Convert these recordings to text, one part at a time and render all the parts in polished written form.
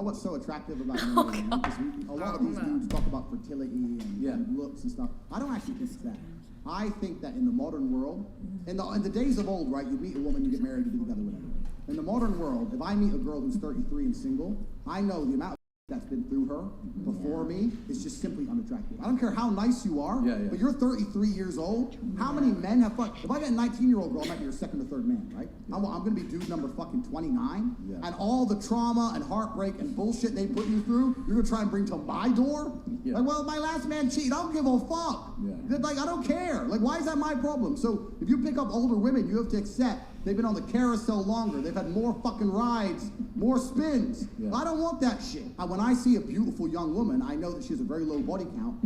what's so attractive about men? Because a lot of these dudes talk about fertility and looks and stuff. I don't actually think it's that. I think that in the modern world, in the days of old, right, you meet a woman, you get married, you get together, whatever. In the modern world, if I meet a girl who's 33 and single, I know the amount of that's been through her before me is just simply unattractive. I don't care how nice you are, but you're 33 years old. How many men have fucked? If I get a 19-year-old girl, I might be her second or third man, right? I'm going to be dude number fucking 29, and all the trauma and heartbreak and bullshit they put you through, you're going to try and bring to my door? Like, well, my last man cheated. I don't give a fuck. Like, I don't care. Like, why is that my problem? So if you pick up older women, you have to accept they've been on the carousel longer. They've had more fucking rides, more spins. I don't want that shit. When I see a beautiful young woman, I know that she has a very low body count.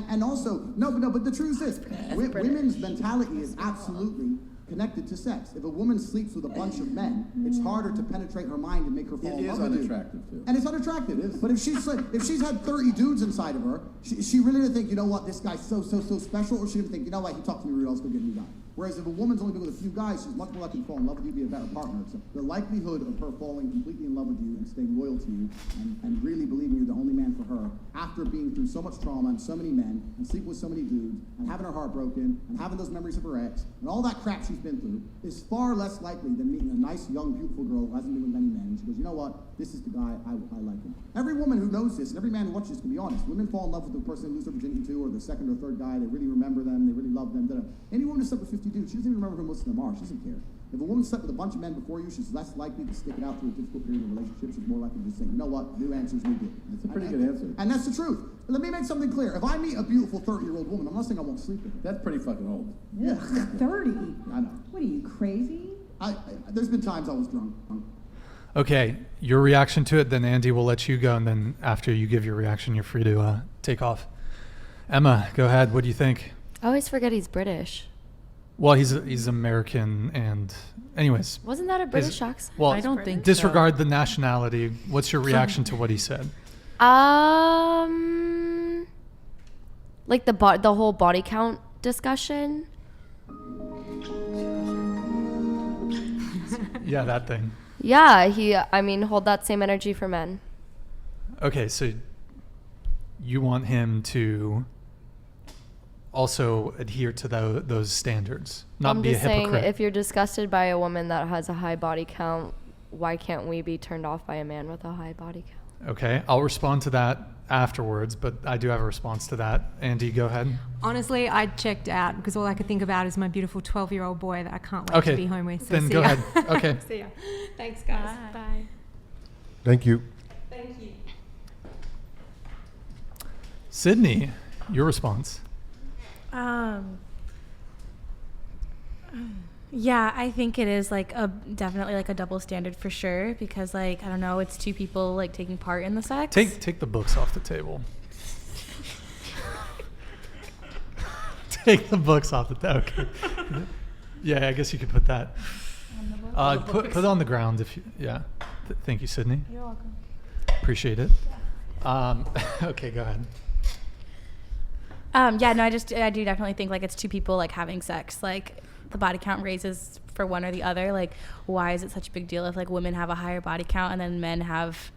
And also, but the truth is, women's mentality is absolutely connected to sex. If a woman sleeps with a bunch of men, it's harder to penetrate her mind and make her fall in love with you. It is unattractive too. And it's unattractive. But if she's had 30 dudes inside of her, she really didn't think, you know what, this guy's so special, or she didn't think, you know what, he talked to me real, let's go get a new guy. Whereas if a woman's only been with a few guys, she's much more likely to fall in love with you, be a better partner. So the likelihood of her falling completely in love with you and staying loyal to you and really believing you're the only man for her after being through so much trauma and so many men and sleeping with so many dudes and having her heart broken and having those memories of her ex and all that crap she's been through is far less likely than meeting a nice, young, beautiful girl who hasn't been with many men. And she goes, you know what? This is the guy, I like him. Every woman who knows this and every man who watches this can be honest. Women fall in love with the person they lose their virginity to or the second or third guy. They really remember them. They really love them. Any woman who slept with 50 dudes, she doesn't even remember who most of them are. She doesn't care. If a woman slept with a bunch of men before you, she's less likely to stick it out through a difficult period of a relationship. She's more likely to just say, you know what, new answers, new good. That's a pretty good answer. And that's the truth. Let me make something clear. If I meet a beautiful 30-year-old woman, I'm not saying I won't sleep with her. That's pretty fucking old. Yeah. 30? I know. What are you, crazy? There's been times I was drunk. Okay, your reaction to it, then Andy will let you go, and then after you give your reaction, you're free to take off. Emma, go ahead. What do you think? I always forget he's British. Well, he's American, and anyways. Wasn't that a British accent? Well, I don't think disregard the nationality. What's your reaction to what he said? Like the whole body count discussion. Yeah, that thing. Yeah, hold that same energy for men. Okay, so you want him to also adhere to those standards, not be a hypocrite. I'm just saying, if you're disgusted by a woman that has a high body count, why can't we be turned off by a man with a high body count? Okay, I'll respond to that afterwards, but I do have a response to that. Andy, go ahead. Honestly, I checked out because all I could think about is my beautiful 12-year-old boy that I can't wait to be home with. So then go ahead. Okay. See ya. Thanks, guys. Bye. Thank you. Thank you. Sydney, your response. Yeah, I think it is definitely a double standard for sure, because I don't know, it's two people taking part in the sex. Take the books off the table. Take the books off the table. Okay. Yeah, I guess you could put that. Put it on the ground if you, yeah. Thank you, Sydney. You're welcome. Appreciate it. Okay, go ahead. Yeah, no, I do definitely think it's two people having sex. The body count raises for one or the other. Why is it such a big deal if women have a higher body count and then men have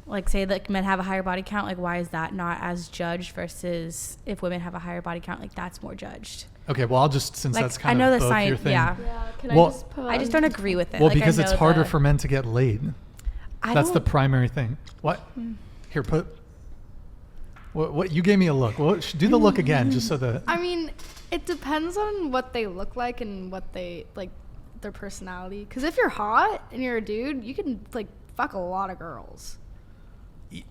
men have a higher body count? Why is that not as judged versus if women have a higher body count, that's more judged? Okay, well, I'll just, since that's kind of both your thing. Yeah. I just don't agree with it. Well, because it's harder for men to get laid. That's the primary thing. What? Here, put. What? You gave me a look. Do the look again, just so that. It depends on what they look like and what they their personality. Because if you're hot and you're a dude, you can fuck a lot of girls.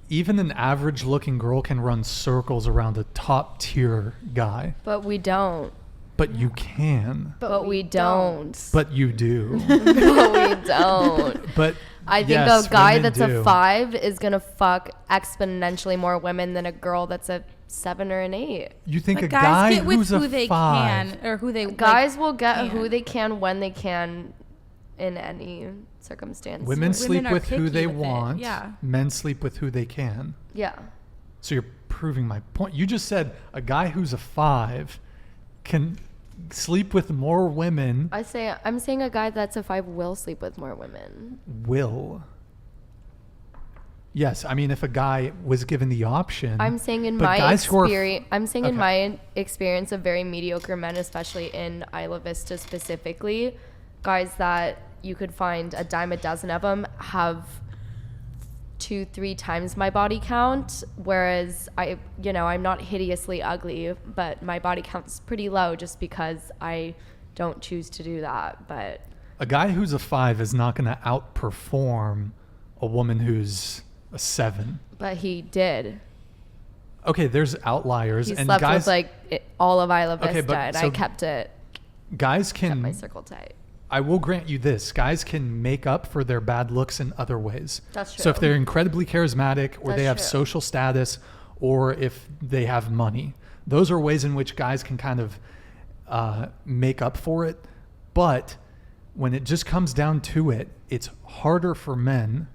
Even an average-looking girl can run circles around a top-tier guy. But we don't. But you can. But we don't. But you do. But we don't. But I think a guy that's a 5 is gonna fuck exponentially more women than a girl that's a 7 or an 8. You think a guy who's a 5 guys will get who they can when they can in any circumstance. Women sleep with who they want. Yeah. Men sleep with who they can. Yeah. So you're proving my point. You just said a guy who's a 5 can sleep with more women. I'm saying a guy that's a 5 will sleep with more women. Will. Yes, I mean if a guy was given the option. I'm saying in but my guys who are experience, I'm saying in Okay. my experience of very mediocre men, especially in Isla Vista specifically, guys that you could find a dime a dozen of them have 2-3 times my body count, whereas I'm not hideously ugly, but my body count's pretty low just because I don't choose to do that. But a guy who's a 5 is not going to outperform a woman who's a 7. But he did. Okay, there's outliers, He and slept guys. with all of Isla Vista, Okay, but and so I kept guys can. my circle tight. I will grant you this: guys can make up for their bad looks in other ways. That's So if true. they're incredibly charismatic, or That's they have true. social status, or if they have money, those are ways in which guys can kind of make up for it. But when it just comes down to it, it's harder for men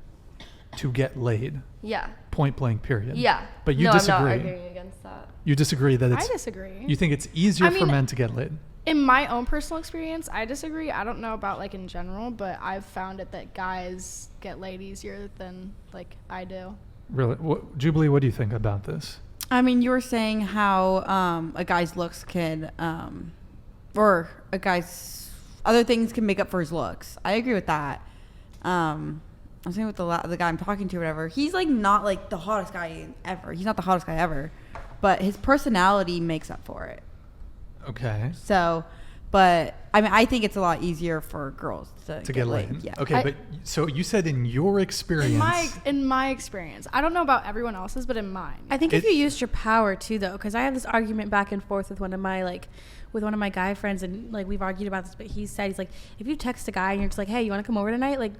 to get laid. Yeah. Point blank. Period. Yeah. But you no, disagree. I'm not arguing against that. You disagree that I it's. disagree. You think it's easier I for mean, men to get laid? In my own personal experience, I disagree. I don't know about like in general, but I've found it that guys get laid easier than like I do. Really, Jubilee? What do you think about this? I mean, you were saying how a guy's looks can, or a guy's other things can make up for his looks. I agree with that. I'm saying with the guy I'm talking to, or whatever. He's like not like the hottest guy ever. He's not the hottest guy ever, but his personality makes up for it. Okay. So, but I mean, I think it's a lot easier for girls to To get laid. Yeah. Okay, but so you said in your experience. In my experience, I don't know about everyone else's, but in mine, I think if It- you used your power too, though, because I have this argument back and forth with one of my guy friends, and like we've argued about this, but he said, he's like, if you text a guy and you're just like, hey, you want to come over tonight, like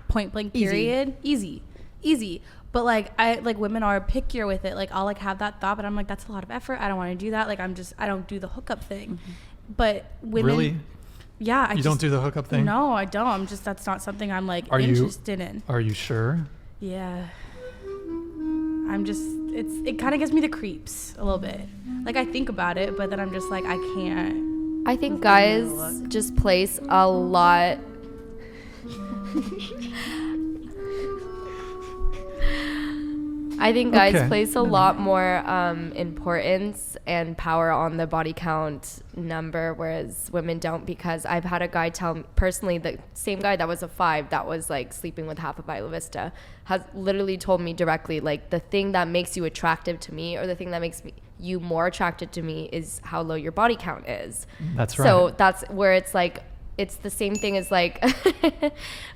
point blank period, easy. But like women are pickier with it. Like I'll like have that thought, but I'm like, that's a lot of effort. I don't want to do that. Like I don't do the hookup thing. Mm-hmm. But women, Really? yeah, You don't do the hookup thing? No, I don't. That's not something I'm like Are you- interested in. Are you sure? Yeah. It kind of gives me the creeps a little bit. Like I think about it, but then I'm just like, I can't. I think guys just place a lot. I think guys Okay. place a lot more importance and power on the body count number, whereas women don't. Because I've had a guy tell me personally, the same guy that was a 5 that was like sleeping with half of Isla Vista has literally told me directly, like, the thing that makes you attractive to me, or the thing that makes you more attracted to me, is how low your body count is. That's right. So that's where it's like, it's the same thing as like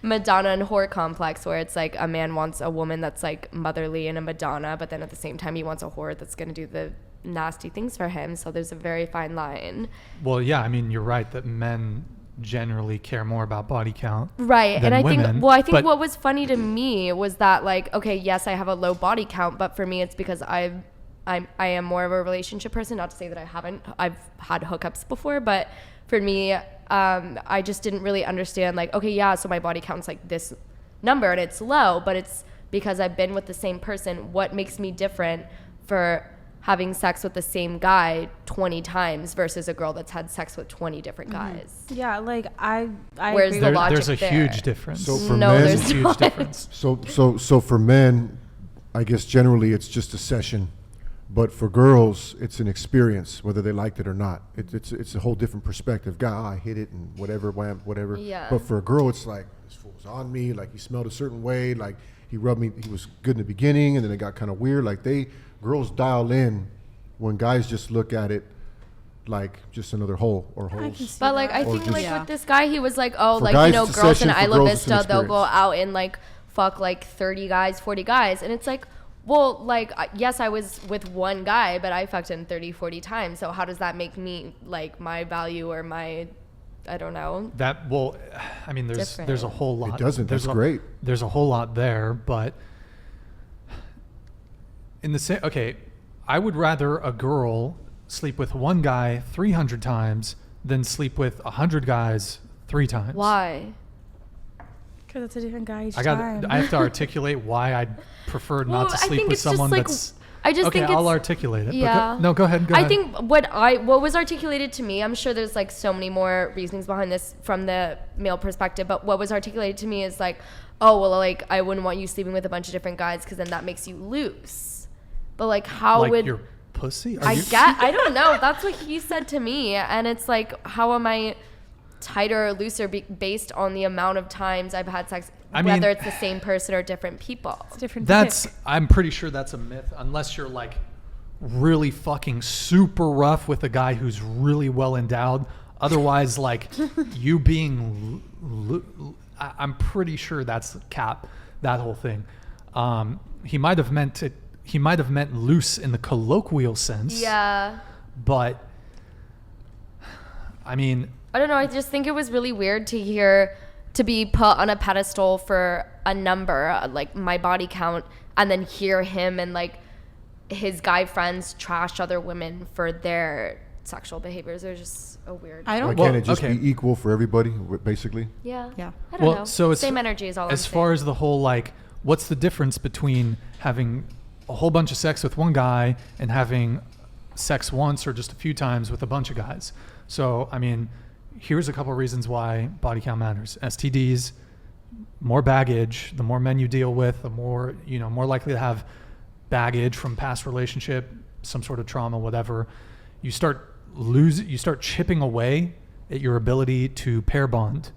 Madonna and whore complex, where it's like a man wants a woman that's like motherly and a Madonna, but then at the same time he wants a whore that's going to do the nasty things for him. So there's a very fine line. Well, yeah, I mean, you're right that men generally care more about body count. Right. than And I women, think, well, I think but- what was funny to me was that, like, okay, yes, I have a low body count, but for me it's because I am more of a relationship person. Not to say that I've had hookups before, but for me, I just didn't really understand, like, okay, yeah, so my body count's like this number and it's low, but it's because I've been with the same person. What makes me different for having sex with the same guy 20 times versus a girl that's had sex with 20 different guys? Yeah, like I Where's agree the with logic There's a there? huge difference. So for No, men, there's There's a huge not. difference. so for men, I guess generally it's just a session, but for girls, it's an experience, whether they liked it or not. It's a whole different perspective. Guy, I hit it and whatever, wham, whatever. Yeah. But for a girl, it's like, this fool was on me, like he smelled a certain way, like he rubbed me, he was good in the beginning, and then it got kind of weird. Like girls dial in when guys just look at it like just another hole or holes. But like I Or think just- like Yeah. with this guy, he was like, oh, For like, guys, you know, it's a girls in session. For Isla girls, it's an Vista, they'll go experience. out and like fuck like 30 guys, 40 guys, and it's like, well, like, yes, I was with one guy, but I fucked him 30, 40 times. So how does that make me, like, my value or my, I don't know. I mean, there's Different. a whole lot. It doesn't. There's That's great. There's a whole lot there, but in the same, okay, I would rather a girl sleep with one guy 300 times than sleep with 100 guys 3 times. Why? Because it's a different guy each I time. have to articulate why I'd prefer Well, not to I sleep think with it's just, someone like, that's. I just okay, think I'll it's- articulate it. Yeah. But go ahead. Go I ahead. think what was articulated to me, I'm sure there's like so many more reasonings behind this from the male perspective, but what was articulated to me is like, oh, well, like, I wouldn't want you sleeping with a bunch of different guys because then that makes you loose. But, like, how like would... your pussy? I don't know. That's what he said to me. And it's like, how am I tighter or looser based on the amount of times I've had sex, whether it's the same person or different people? It's different. I'm pretty sure that's a myth, unless you're like really fucking super rough with a guy who's really well endowed. Otherwise, like you being, I'm pretty sure that's cap, that whole thing. He might have meant loose in the colloquial sense. Yeah. But I mean, I don't know. I just think it was really weird to be put on a pedestal for a number, like my body count, and then hear him and like his guy friends trash other women for their sexual behaviors. They're just a weird. I don't. Why can't it just be equal for everybody, basically? Yeah. Yeah. I don't know. So it's same energy is all. As far as the whole like, what's the difference between having a whole bunch of sex with one guy and having sex once or just a few times with a bunch of guys? So I mean, here's a couple of reasons why body count matters. STDs, more baggage. The more men you deal with, the more more likely to have baggage from past relationship, some sort of trauma, whatever. You start chipping away at your ability to pair bond.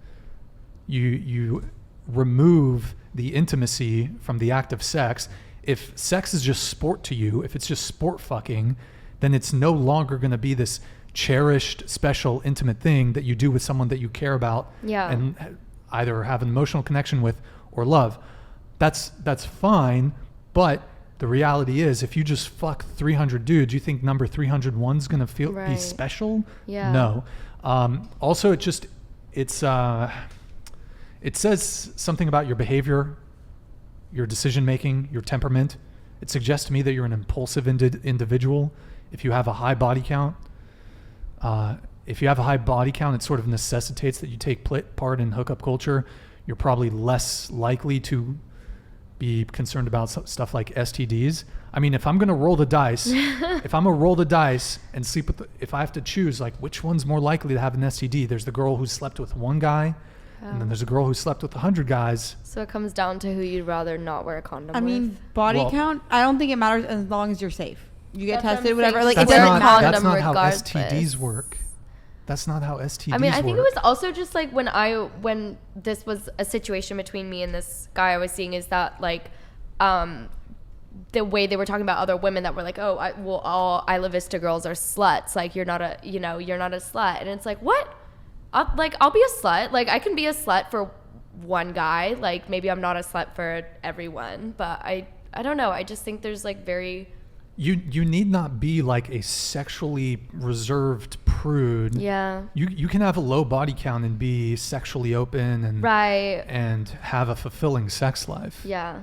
You remove the intimacy from the act of sex. If sex is just sport to you, if it's just sport fucking, then it's no longer going to be this cherished, special, intimate thing that you do with someone that you care about and either have an emotional connection with or love. That's fine, but the reality is, if you just fuck 300 dudes, you think number 301 is going to be special? Yeah. No. Also, it says something about your behavior, your decision making, your temperament. It suggests to me that you're an impulsive individual. If you have a high body count, it sort of necessitates that you take part in hookup culture. You're probably less likely to be concerned about stuff like STDs. I mean, if I'm going to roll the dice, and sleep with, if I have to choose, like, which one's more likely to have an STD, there's the girl who slept with one guy, and then there's a girl who slept with 100 guys. So it comes down to who you'd rather not wear a condom I with. mean, body count, I don't think it matters as long as you're safe. You get That's tested, what I'm whatever. saying. Like, That's it doesn't not- matter. That's not how regardless. STDs work. That's not how STDs work. I mean, I think it was also just like when this was a situation between me and this guy I was seeing, is that like the way they were talking about other women that were like, oh, all Isla Vista girls are sluts. Like, you're not a slut. And it's like, what? I'll be a slut. Like, I can be a slut for one guy. Like, maybe I'm not a slut for everyone, but I don't know. I just think there's like you need not be like a sexually reserved prude. Yeah. You can have a low body count and be sexually open and right. and have a fulfilling sex life. Yeah.